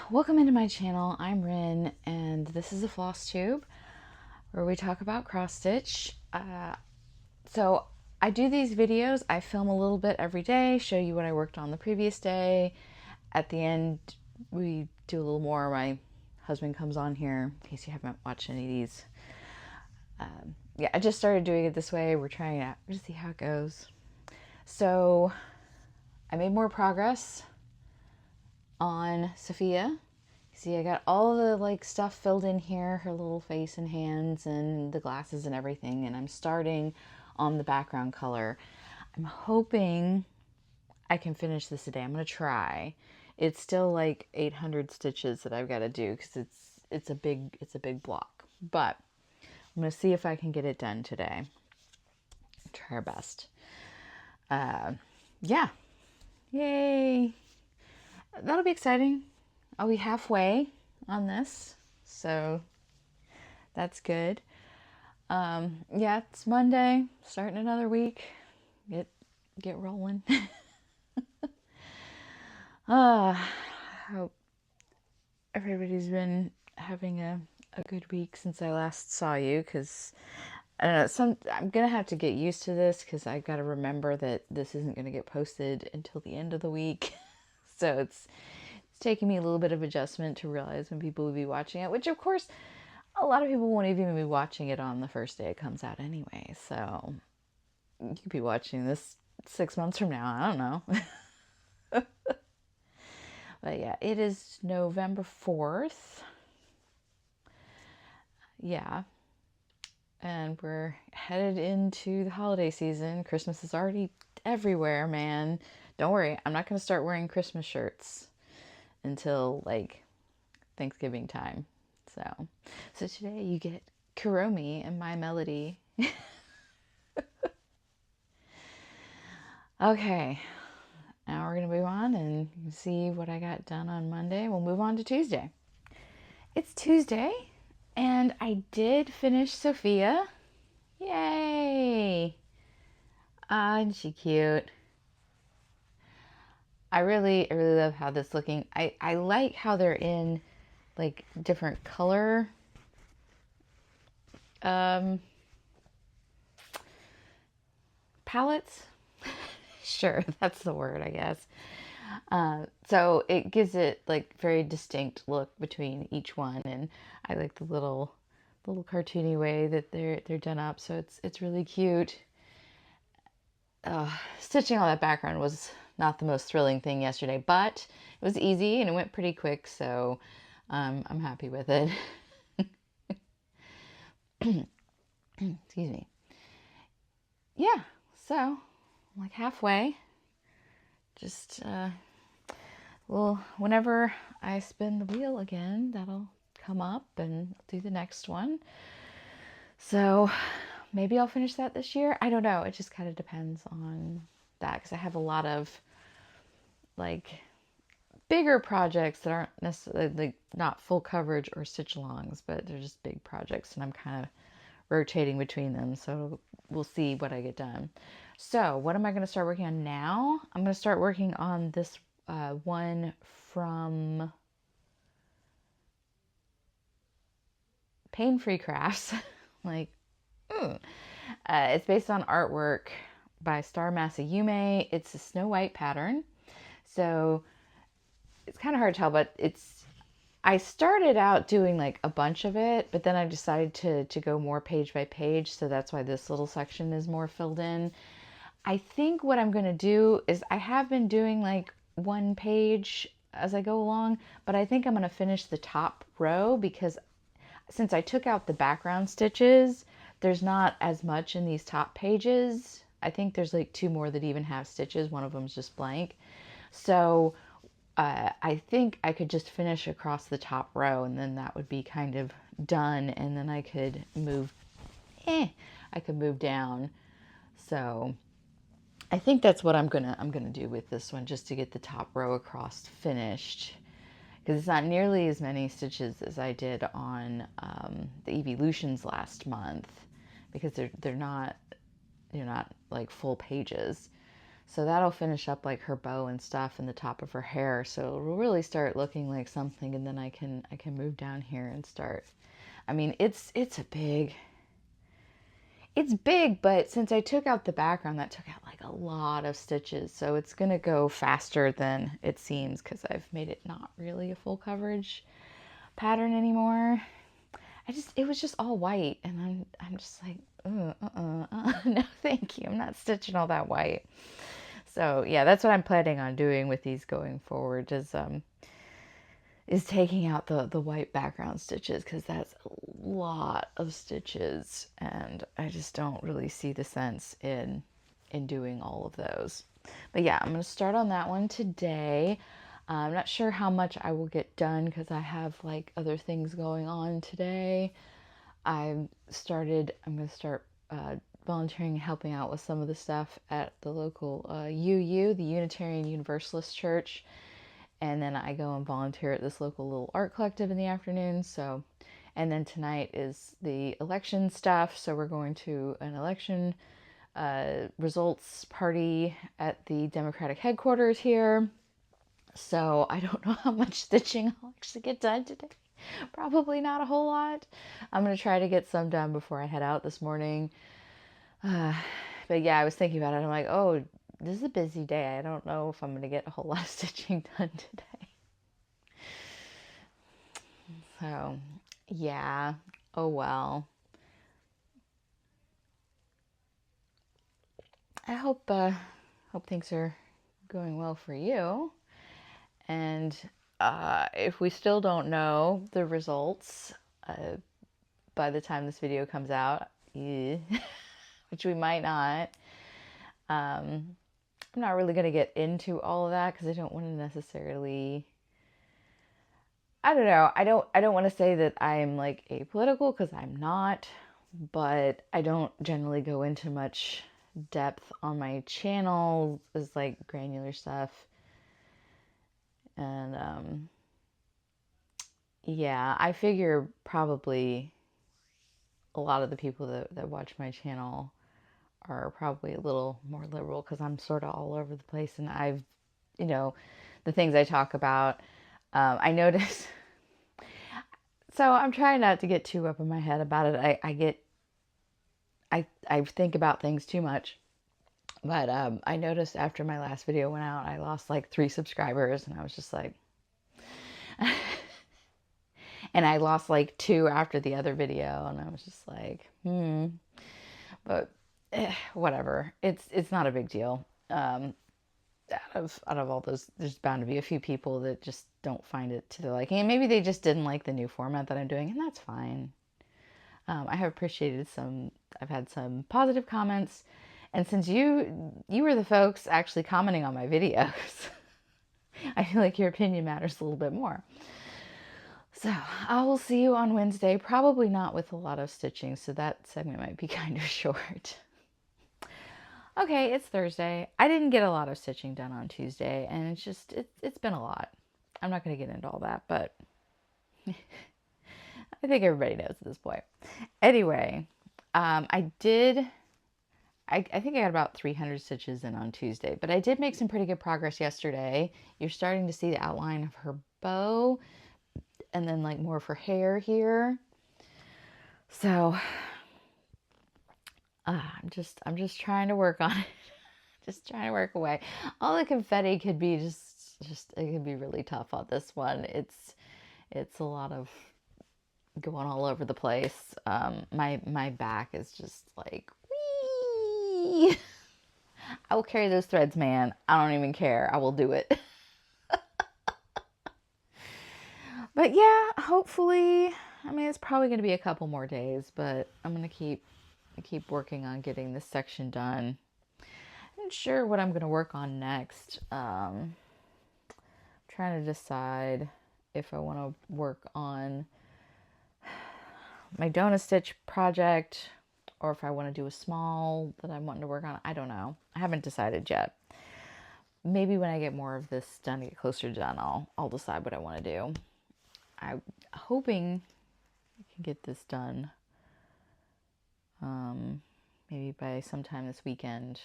welcome into my channel. I'm Rin, and this is a Flosstube where we talk about cross stitch. So I do these videos. I film a little bit every day, show you what I worked on the previous day. At the end, we do a little more. My husband comes on here in case you haven't watched any of these. Yeah, I just started doing it this way. We're trying it out to see how it goes. So I made more progress on Sophia. See, I got all the stuff filled in here, her little face and hands and the glasses and everything, and I'm starting on the background color. I'm hoping I can finish this today. I'm gonna try. It's still like 800 stitches that I've got to do because it's a big block, but I'm gonna see if I can get it done today. Try our best. Yeah, yay! That'll be exciting. I'll be halfway on this, so that's good. Yeah, it's Monday, starting another week. Get rolling. I hope everybody's been having a good week since I last saw you, because I don't know, I'm gonna have to get used to this because I've got to remember that this isn't gonna get posted until the end of the week. So it's taking me a little bit of adjustment to realize when people will be watching it, which of course a lot of people won't even be watching it on the first day it comes out anyway. So you could be watching this 6 months from now. I don't know. But yeah, it is November 4th. Yeah. And we're headed into the holiday season. Christmas is already everywhere, man. Don't worry, I'm not going to start wearing Christmas shirts until like Thanksgiving time. So today you get Kuromi and My Melody. Okay, now we're going to move on and see what I got done on Monday. We'll move on to Tuesday. It's Tuesday, and I did finish Sophia. Yay! Isn't she cute? I really love how this is looking. I like how they're in like different color palettes. Sure, that's the word, I guess. So it gives it like very distinct look between each one, and I like the little cartoony way that they're done up. So it's really cute. Stitching all that background was not the most thrilling thing yesterday, but it was easy and it went pretty quick, so I'm happy with it. Excuse me. Yeah, so I'm like halfway. Just well, whenever I spin the wheel again, that'll come up and I'll do the next one. So maybe I'll finish that this year. I don't know. It just kind of depends on that, because I have a lot of like bigger projects that aren't necessarily like not full coverage or stitch alongs, but they're just big projects, and I'm kind of rotating between them. So we'll see what I get done. So what am I going to start working on now? I'm going to start working on this one from Pain Free Crafts. It's based on artwork by Star Masayume. It's a Snow White pattern. So it's kind of hard to tell, but I started out doing like a bunch of it, but then I decided to go more page by page. So that's why this little section is more filled in. I think what I'm going to do is I have been doing like one page as I go along, but I think I'm going to finish the top row because since I took out the background stitches, there's not as much in these top pages. I think there's like 2 more that even have stitches. One of them's just blank. So I think I could just finish across the top row, and then that would be kind of done, and then I could move down. So I think that's what I'm gonna do with this one, just to get the top row across finished, because it's not nearly as many stitches as I did on the Evolutions last month, because they're not like full pages. So that'll finish up like her bow and stuff and the top of her hair. So it'll really start looking like something, and then I can move down here and start. I mean, it's big, but since I took out the background, that took out like a lot of stitches. So it's going to go faster than it seems because I've made it not really a full coverage pattern anymore. It was just all white, and I'm just like, no, thank you. I'm not stitching all that white. So yeah, that's what I'm planning on doing with these going forward, is taking out the white background stitches, because that's a lot of stitches, and I just don't really see the sense in doing all of those. But yeah, I'm going to start on that one today. I'm not sure how much I will get done because I have like other things going on today. I'm going to start volunteering and helping out with some of the stuff at the local UU, the Unitarian Universalist Church. And then I go and volunteer at this local little art collective in the afternoon. So, and then tonight is the election stuff. So we're going to an election results party at the Democratic headquarters here. So I don't know how much stitching I'll actually get done today. Probably not a whole lot. I'm going to try to get some done before I head out this morning. But yeah, I was thinking about it. I'm like, oh, this is a busy day. I don't know if I'm going to get a whole lot of stitching done today. So, yeah. Oh, well. I hope things are going well for you. And if we still don't know the results by the time this video comes out, which we might not, I'm not really going to get into all of that because I don't want to necessarily, I don't know, I don't want to say that I'm like apolitical, because I'm not, but I don't generally go into much depth on my channel as like granular stuff. And yeah, I figure probably a lot of the people that watch my channel are probably a little more liberal, because I'm sort of all over the place, and I've, the things I talk about, I notice. So I'm trying not to get too up in my head about it. I think about things too much. But I noticed after my last video went out, I lost like 3 subscribers, and I was just like, and I lost like 2 after the other video, and I was just like, but whatever. It's not a big deal. Out of all those, there's bound to be a few people that just don't find it to their liking, and maybe they just didn't like the new format that I'm doing, and that's fine. I have appreciated I've had some positive comments, and since you were the folks actually commenting on my videos, I feel like your opinion matters a little bit more. So I will see you on Wednesday, probably not with a lot of stitching, so that segment might be kind of short. Okay, it's Thursday. I didn't get a lot of stitching done on Tuesday, and it's been a lot. I'm not going to get into all that, but I think everybody knows at this point. Anyway, I think I got about 300 stitches in on Tuesday, but I did make some pretty good progress yesterday. You're starting to see the outline of her bow, and then like more of her hair here. So I'm just trying to work on it. Just trying to work away. All the confetti could be just it could be really tough on this one. It's a lot of going all over the place. My back is just like, wee. I will carry those threads, man. I don't even care. I will do it. But yeah, hopefully, I mean, it's probably going to be a couple more days, but I'm going to keep working on getting this section done. I'm not sure what I'm going to work on next. Trying to decide if I want to work on my donut stitch project, or if I want to do a small that I'm wanting to work on. I don't know. I haven't decided yet. Maybe when I get more of this done, get closer to done, I'll decide what I want to do. I'm hoping I can get this done maybe by sometime this weekend.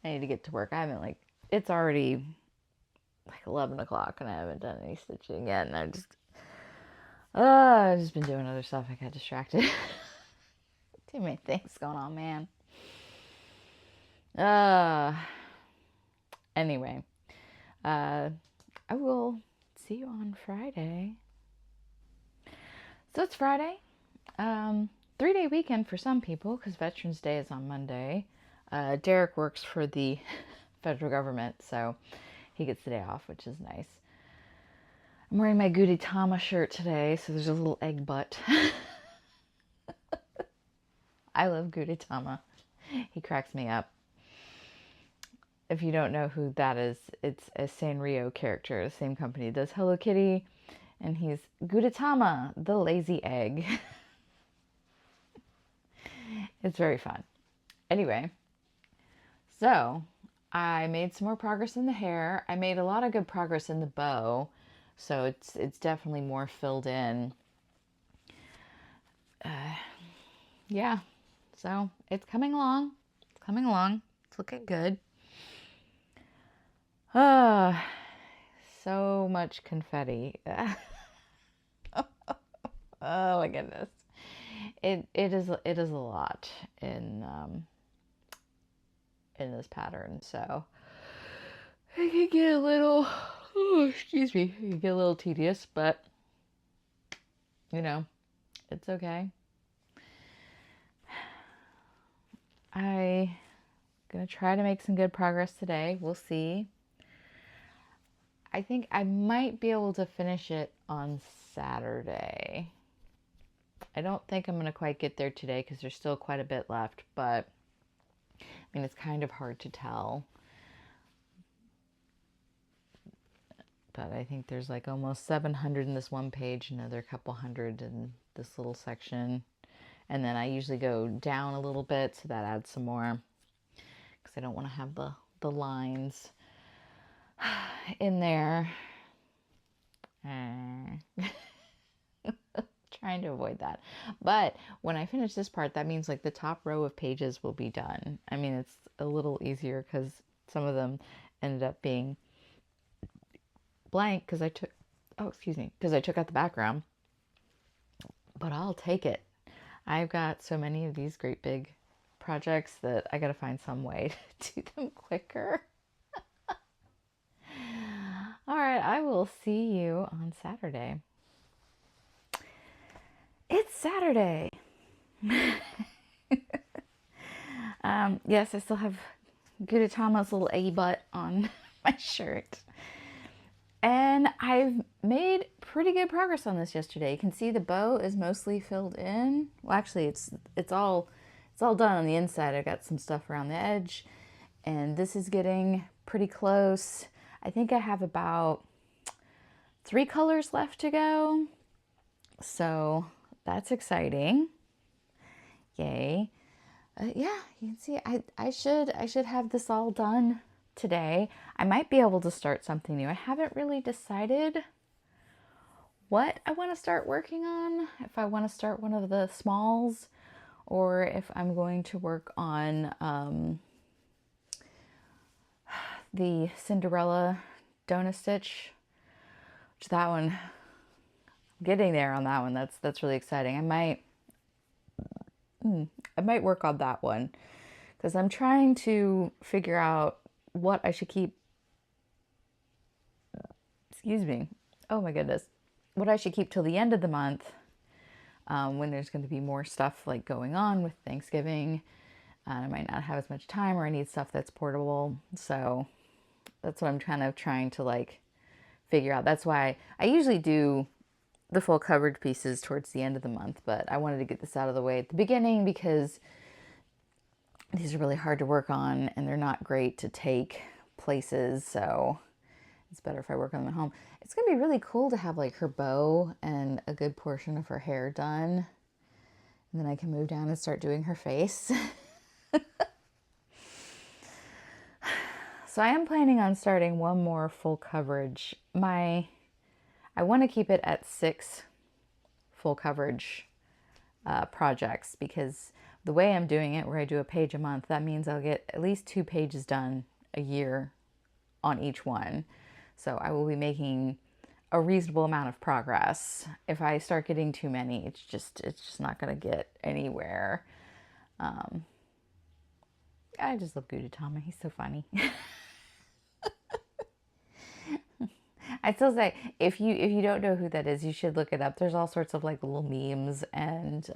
I need to get to work. I haven't it's already like 11 o'clock and I haven't done any stitching yet. And I've just been doing other stuff. I got distracted. Too many things going on, man. Anyway, I will see you on Friday. So it's Friday. 3-day weekend for some people because Veterans Day is on Monday. Derek works for the federal government, so he gets the day off, which is nice. I'm wearing my Gudetama shirt today, so there's a little egg butt. I love Gudetama. He cracks me up. If you don't know who that is, it's a Sanrio character. The same company does Hello Kitty, and he's Gudetama, the lazy egg. It's very fun. Anyway, so I made some more progress in the hair. I made a lot of good progress in the bow, so it's definitely more filled in. Yeah, so it's coming along. It's coming along. It's looking good. So much confetti. Oh my goodness. It is a lot in this pattern, so it can get a little it can get a little tedious, but you know, it's okay. I'm gonna try to make some good progress today. We'll see. I think I might be able to finish it on Saturday. I don't think I'm going to quite get there today because there's still quite a bit left, but I mean, it's kind of hard to tell. But I think there's like almost 700 in this one page, another couple hundred in this little section. And then I usually go down a little bit, so that adds some more because I don't want to have the lines in there. Trying to avoid that. But when I finish this part, that means like the top row of pages will be done. I mean, it's a little easier because some of them ended up being blank because I took out the background. But I'll take it. I've got so many of these great big projects that I got to find some way to do them quicker. All right, I will see you on Saturday. It's Saturday. Yes, I still have Gudetama's little eggy butt on my shirt. And I've made pretty good progress on this yesterday. You can see the bow is mostly filled in. Well, actually, it's all done on the inside. I got some stuff around the edge, and this is getting pretty close. I think I have about 3 colors left to go. So that's exciting. Yay. Yeah, you can see I should have this all done today. I might be able to start something new. I haven't really decided what I want to start working on. If I want to start one of the smalls or if I'm going to work on the Cinderella donut stitch, which that one, getting there on that one. That's really exciting. I might work on that one because I'm trying to figure out what I should keep. Excuse me. Oh my goodness. What I should keep till the end of the month when there's going to be more stuff like going on with Thanksgiving. I might not have as much time or I need stuff that's portable. So that's what I'm trying to like figure out. That's why I usually do the full coverage pieces towards the end of the month, but I wanted to get this out of the way at the beginning because these are really hard to work on and they're not great to take places, so it's better if I work on them at home. It's gonna be really cool to have like her bow and a good portion of her hair done, and then I can move down and start doing her face. So I am planning on starting one more full coverage. I want to keep it at 6 full coverage projects because the way I'm doing it, where I do a page a month, that means I'll get at least 2 pages done a year on each one. So I will be making a reasonable amount of progress. If I start getting too many, it's just not going to get anywhere. I just love Gudetama. He's so funny. I still say, if you don't know who that is, you should look it up. There's all sorts of like little memes and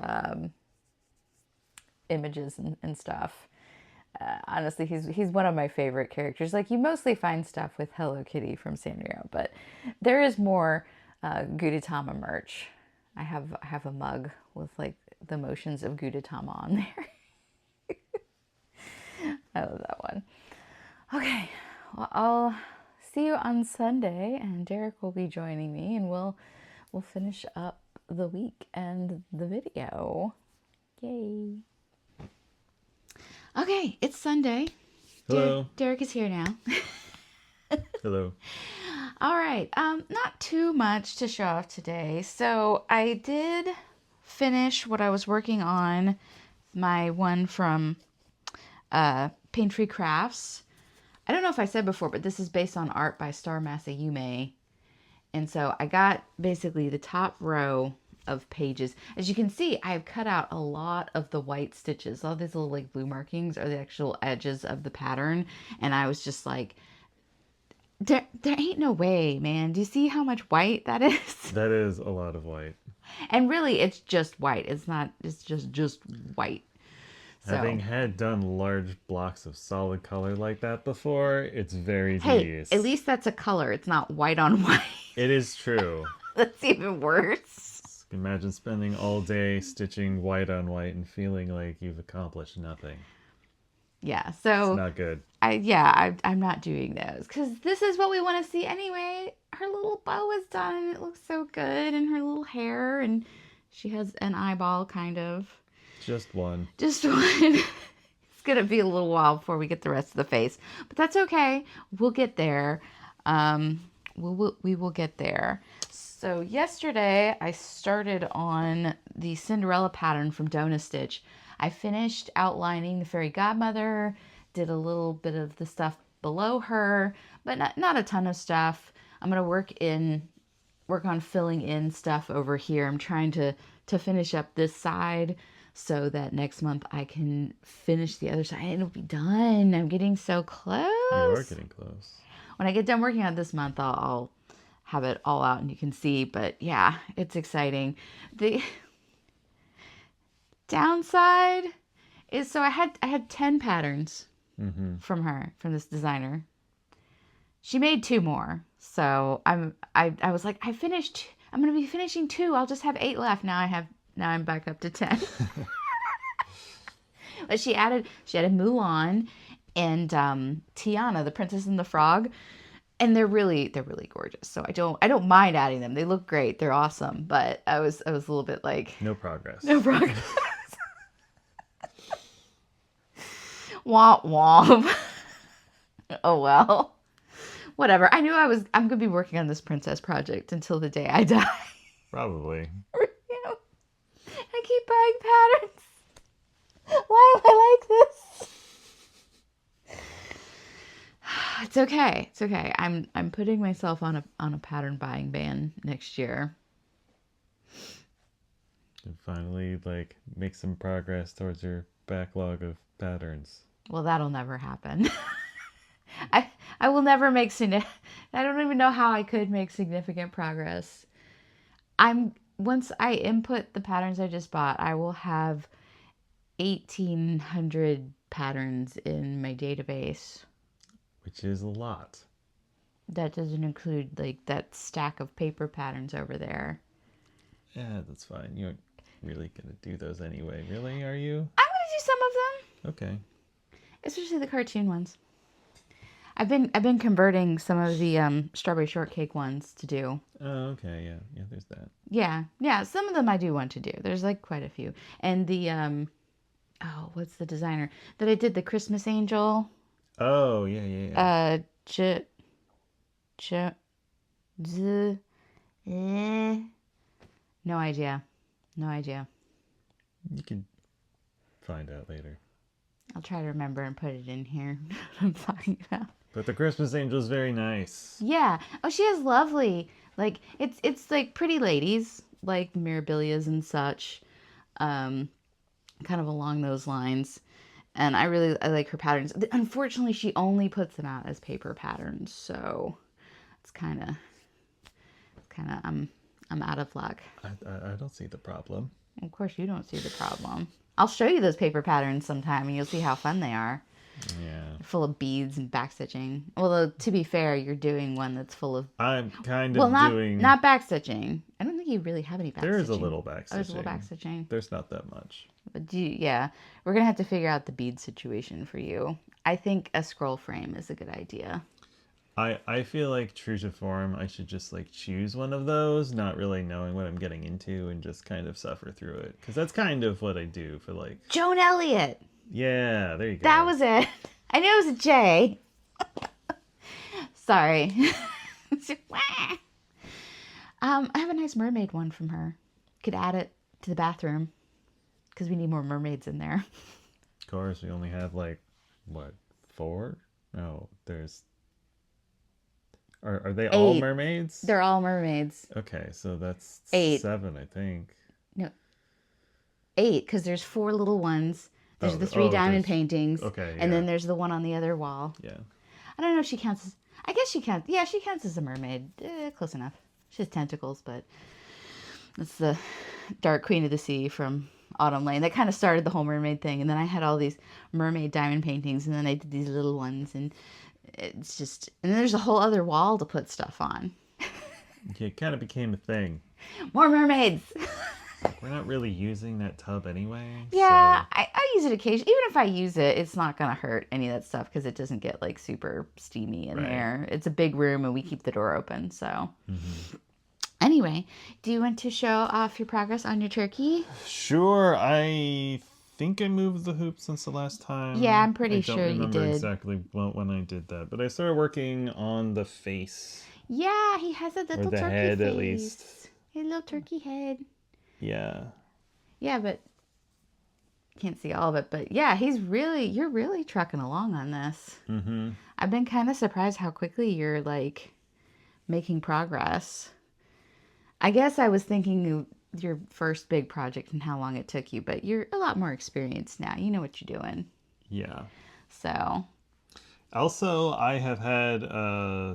images and stuff. Honestly, he's one of my favorite characters. Like, you mostly find stuff with Hello Kitty from Sanrio, but there is more Gudetama merch. I have a mug with like the motions of Gudetama on there. I love that one. Okay, well, I'll see you on Sunday, and Derek will be joining me, and we'll finish up the week and the video. Yay! Okay, it's Sunday. Hello. Derek is here now. Hello. All right, not too much to show off today. So I did finish what I was working on, my one from Paint Free Crafts. I don't know if I said before, but this is based on art by Star Masayume. And so I got basically the top row of pages. As you can see, I've cut out a lot of the white stitches. All these little like blue markings are the actual edges of the pattern. And I was just like, there ain't no way, man. Do you see how much white that is? That is a lot of white. And really, it's just white. It's just white. So, Having had done large blocks of solid color like that before, it's very hey, tedious. at least that's a color. It's not white on white. It is true. That's even worse. Imagine spending all day stitching white on white and feeling like you've accomplished nothing. Yeah, so It's not good. I'm not doing those because this is what we want to see anyway. Her little bow is done and it looks so good, and her little hair, and she has an eyeball kind of. Just one. Just one. It's gonna be a little while before we get the rest of the face, but that's okay. We'll get there. We will get there. So yesterday I started on the Cinderella pattern from Dona Stitch. I finished outlining the fairy godmother, did a little bit of the stuff below her, but not a ton of stuff. I'm gonna work on filling in stuff over here. I'm trying to finish up this side so that next month I can finish the other side and it'll be done. I'm getting so close. You are getting close. When I get done working on it this month, I'll have it all out and you can see. But yeah, it's exciting. The downside is, so I had 10 patterns from this designer. She made 2 more. So I was like, I'm gonna be finishing 2. I'll just have 8 left. Now I'm back up to 10. But she added Mulan and Tiana, the Princess and the Frog, and they're really gorgeous. So I don't mind adding them. They look great. They're awesome. But I was a little bit like, No progress. no progress. Womp womp. Oh well. Whatever. I knew I'm gonna be working on this princess project until the day I die. Probably. I keep buying patterns. Why am I like this? It's okay. It's okay. I'm putting myself on a pattern buying ban next year. And finally, make some progress towards your backlog of patterns. Well, that'll never happen. I will never make I don't even know how I could make significant progress. Once I input the patterns I just bought, I will have 1,800 patterns in my database. Which is a lot. That doesn't include that stack of paper patterns over there. Yeah, that's fine. You aren't really gonna do those anyway, really, are you? I'm gonna do some of them. Okay. Especially the cartoon ones. I've been converting some of the strawberry shortcake ones to do. Oh, okay, yeah, there's that. Yeah, some of them I do want to do. There's quite a few. And the what's the designer that I did the Christmas angel? Oh, yeah. No idea. You can find out later. I'll try to remember and put it in here. What I'm talking about. But the Christmas angel is very nice. Yeah. Oh, she has lovely, like, it's like pretty ladies, like Mirabilias and such, kind of along those lines. And I like her patterns. Unfortunately, she only puts them out as paper patterns, so it's I'm out of luck. I don't see the problem. Of course, you don't see the problem. I'll show you those paper patterns sometime, and you'll see how fun they are. Yeah. They're full of beads and backstitching. Although, to be fair, you're doing one that's full of... I'm kind of Well, doing... not backstitching. I don't think you really have any backstitching. There is a little backstitching. Oh, there's a little backstitching. There's not that much. But yeah, we're going to have to figure out the bead situation for you. I think a scroll frame is a good idea. I feel like true to form, I should just like choose one of those, not really knowing what I'm getting into and just kind of suffer through it. Because that's kind of what I do for like... Joan Elliott! Yeah, there you go. That was it. I knew it was a J. Sorry. I have a nice mermaid one from her. Could add it to the bathroom because we need more mermaids in there. Of course, we only have like, what, 4? No, there's... Are they 8. all mermaids? They're all mermaids. Okay, so that's 8. 7, I think. No. 8, because there's 4 little ones. There's the 3 diamond paintings. Okay, And then there's the one on the other wall. Yeah. I don't know if she counts as... I guess she counts... Yeah, she counts as a mermaid. Close enough. She has tentacles, but... That's the Dark Queen of the Sea from Autumn Lane. That kind of started the whole mermaid thing. And then I had all these mermaid diamond paintings. And then I did these little ones. And it's just... And then there's a whole other wall to put stuff on. Yeah, it kind of became a thing. More mermaids! We're not really using that tub anyway. Yeah, so... I use it occasionally. Even if I use it, it's not going to hurt any of that stuff because it doesn't get like super steamy in there. It's a big room and we keep the door open. So anyway, do you want to show off your progress on your turkey? Sure. I think I moved the hoop since the last time. Yeah, I'm pretty sure you did. I don't remember exactly when I did that, but I started working on the face. Yeah, he has a little or the turkey head face. At least. A little turkey head. Yeah. Yeah, but can't see all of it. But yeah, you're really trucking along on this. Mm-hmm. I've been kind of surprised how quickly you're like making progress. I guess I was thinking of your first big project and how long it took you, but you're a lot more experienced now. You know what you're doing. Yeah. So. Also, I have had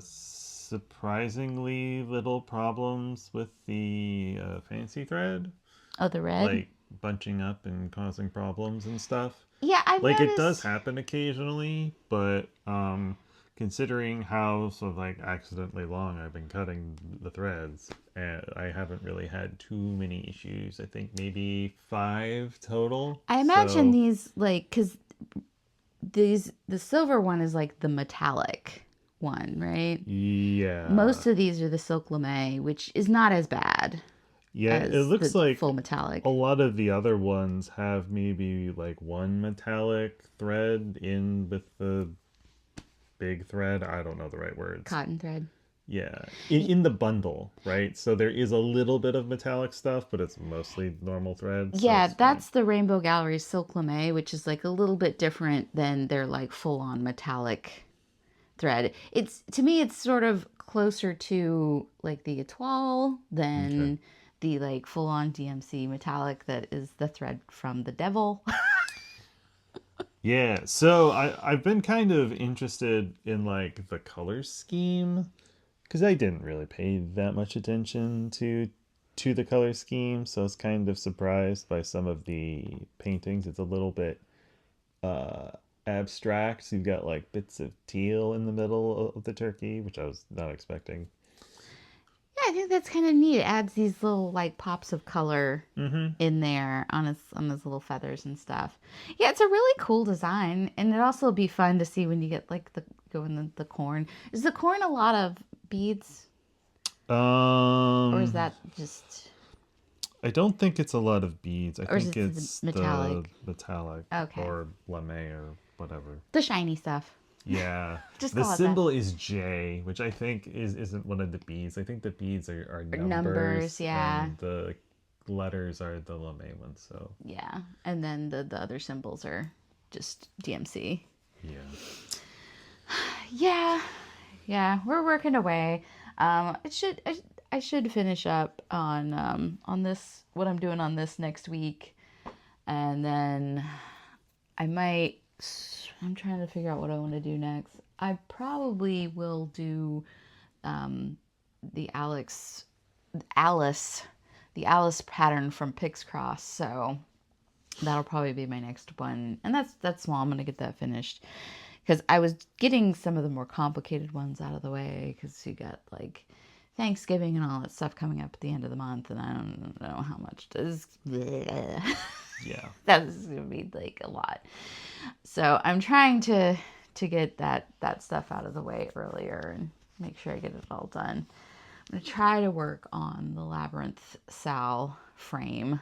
surprisingly little problems with the fancy thread. Oh, the red? Like bunching up and causing problems and stuff. Yeah, I've like noticed... it does happen occasionally, but considering how sort of like accidentally long I've been cutting the threads, I haven't really had too many issues. I think maybe 5 total. I imagine these like because the silver one is like the metallic one, right? Yeah. Most of these are the silk lame, which is not as bad. Yeah, it looks like full metallic. A lot of the other ones have maybe like 1 metallic thread in with the big thread. I don't know the right words. Cotton thread. Yeah, in the bundle, right? So there is a little bit of metallic stuff, but it's mostly normal thread. Yeah, that's the Rainbow Gallery silk lame, which is like a little bit different than their like full-on metallic thread. To me, it's sort of closer to like the Etoile than the like full-on DMC metallic that is the thread from the Devil. Yeah, so I've been kind of interested in like the color scheme because I didn't really pay that much attention to the color scheme, so I was kind of surprised by some of the paintings. It's a little bit abstract. So you've got like bits of teal in the middle of the turkey, which I was not expecting. Yeah, I think that's kind of neat. It adds these little like pops of color in there on his little feathers and stuff. Yeah, it's a really cool design, and it'd also be fun to see when you get like the corn. Is the corn a lot of beads? Or is that just? I don't think it's a lot of beads. I think it's metallic. The metallic. Okay. Or lame or whatever. The shiny stuff. Yeah. Just the call it symbol is J, which I think isn't one of the beads. I think the beads are numbers. Numbers, yeah. And letters are the LeMay ones, so Yeah. And then the other symbols are just DMC. yeah. Yeah. Yeah, we're working away. I should finish up on this what I'm doing on this next week, and then I might. I'm trying to figure out what I want to do next. I probably will do the Alice, the Alice pattern from Pix Cross. So that'll probably be my next one, and that's small. I'm gonna get that finished because I was getting some of the more complicated ones out of the way because you got like Thanksgiving and all that stuff coming up at the end of the month, and I don't know how much does. Yeah. That's gonna be like a lot. So I'm trying to get that stuff out of the way earlier and make sure I get it all done. I'm gonna try to work on the Labyrinth Sal frame.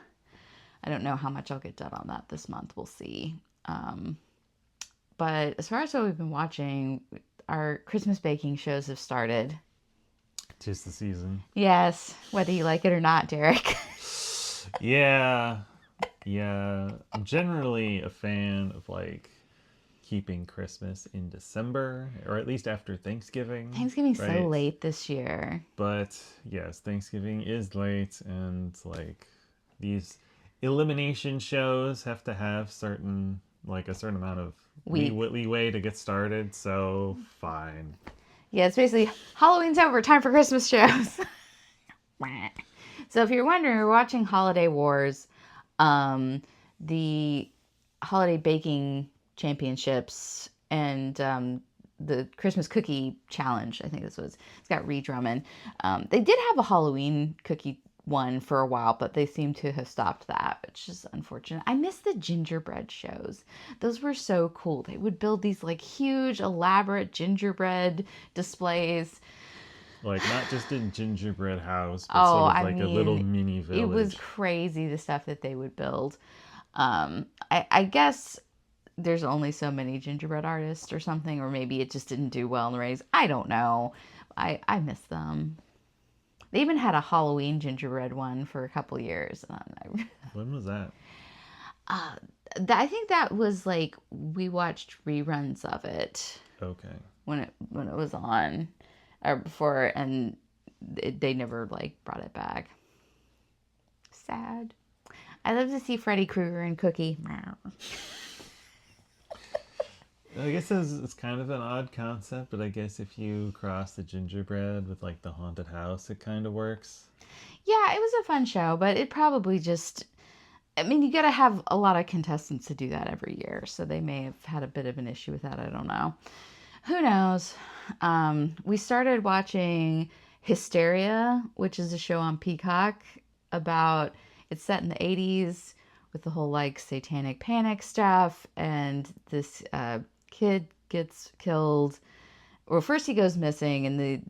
I don't know how much I'll get done on that this month. We'll see. But as far as what we've been watching, our Christmas baking shows have started. Tis the season. Yes, whether you like it or not, Derek. Yeah. Yeah. I'm generally a fan of like keeping Christmas in December, or at least after Thanksgiving. Thanksgiving's right? so late this year. But yes, Thanksgiving is late, and like these elimination shows have to have a certain amount of leeway to get started. So fine. Yeah, it's basically Halloween's over, time for Christmas shows. So if you're wondering, we're watching Holiday Wars, the holiday baking championships, and the Christmas cookie challenge. I think this was. It's got Ree Drummond. They did have a Halloween cookie one for a while, but they seem to have stopped that, which is unfortunate. I miss the gingerbread shows. Those were so cool. They would build these like huge, elaborate gingerbread displays. Like not just a gingerbread house, but sort of like a little mini village. It was crazy the stuff that they would build. I guess there's only so many gingerbread artists or something, or maybe it just didn't do well in the race. I don't know. I miss them. They even had a Halloween gingerbread one for a couple years. When was that? I think that was like we watched reruns of it. Okay. When it was on, or before, and they never like brought it back. Sad. I love to see Freddy Krueger and Cookie. I guess it's kind of an odd concept, but I guess if you cross the gingerbread with like the haunted house, it kind of works. Yeah, it was a fun show, but it probably just. I mean, you got to have a lot of contestants to do that every year, so they may have had a bit of an issue with that. I don't know. Who knows? We started watching Hysteria, which is a show on Peacock about. It's set in the 80s with the whole like satanic panic stuff, and this kid gets killed. Well, first he goes missing, and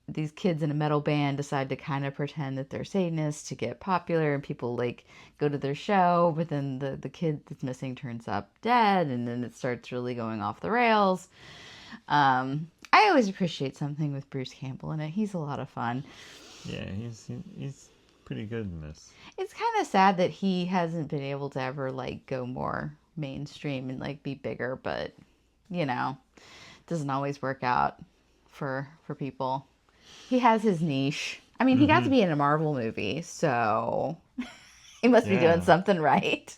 these kids in a metal band decide to kind of pretend that they're Satanists to get popular, and people like go to their show, but then the kid that's missing turns up dead, and then it starts really going off the rails. I always appreciate something with Bruce Campbell in it. He's a lot of fun. Yeah, he's pretty good in this. It's kind of sad that he hasn't been able to ever like go more mainstream and like be bigger, but you know, it doesn't always work out for people. He has his niche. I mean, he got to be in a Marvel movie, so he must be doing something right.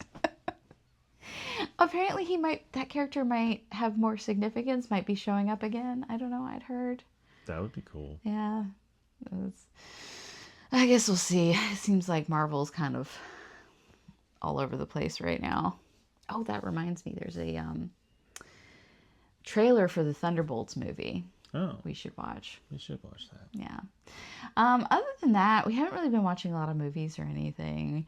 Apparently that character might have more significance, might be showing up again. I don't know, I'd heard. That would be cool. Yeah. I guess we'll see. It seems like Marvel's kind of all over the place right now. Oh, that reminds me. There's a trailer for the Thunderbolts movie. Oh. We should watch. We should watch that. Yeah. Other than that, we haven't really been watching a lot of movies or anything.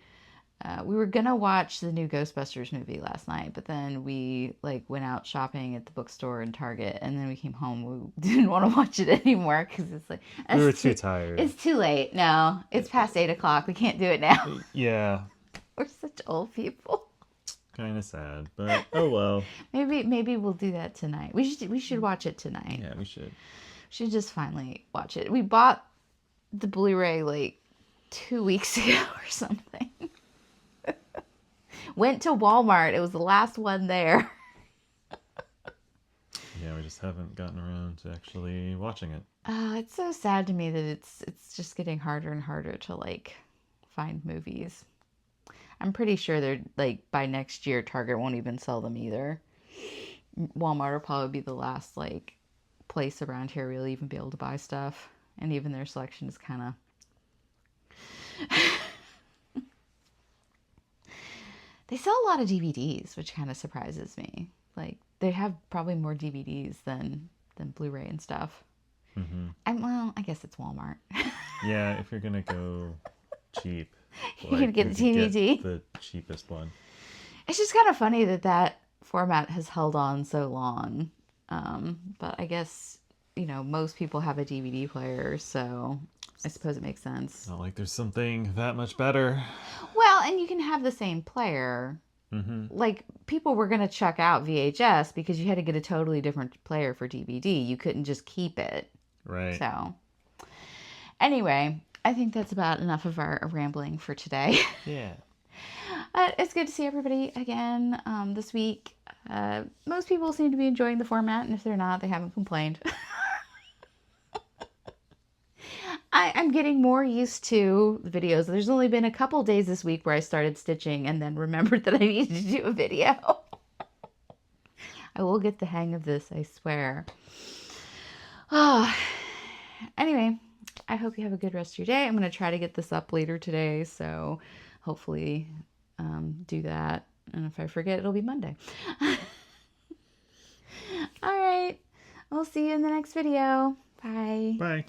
We were gonna watch the new Ghostbusters movie last night, but then we like went out shopping at the bookstore and Target, and then we came home. We didn't want to watch it anymore because it's like we were too tired. It's too late. No, it's past 8:00. We can't do it now. Yeah. We're such old people. Kind of sad, but oh well. Maybe we'll do that tonight. We should watch it tonight. Yeah, we should. We should just finally watch it. We bought the Blu-ray like 2 weeks ago or something. Went to Walmart. It was the last one there. Yeah, we just haven't gotten around to actually watching it. It's so sad to me that it's just getting harder and harder to like find movies. I'm pretty sure they're like by next year Target won't even sell them either. Walmart will probably be the last like place around here we'll even be able to buy stuff, and even their selection is kind of they sell a lot of DVDs, which kind of surprises me. Like they have probably more DVDs than Blu-ray and stuff. Mm-hmm. And well, I guess it's Walmart. Yeah, if you're gonna go cheap, You're gonna get the DVD. Get the cheapest one. It's just kind of funny that that format has held on so long. But I guess, you know, most people have a DVD player, so I suppose it makes sense. Not like there's something that much better. Well, and you can have the same player. Mm-hmm. Like, people were going to check out VHS because you had to get a totally different player for DVD. You couldn't just keep it. Right. So, anyway, I think that's about enough of our rambling for today. Yeah. It's good to see everybody again this week. Most people seem to be enjoying the format, and if they're not, they haven't complained. I'm getting more used to the videos. There's only been a couple days this week where I started stitching and then remembered that I needed to do a video. I will get the hang of this, I swear. Anyway, I hope you have a good rest of your day. I'm going to try to get this up later today, so hopefully do that. And if I forget, it'll be Monday. All right. I'll see you in the next video. Bye. Bye.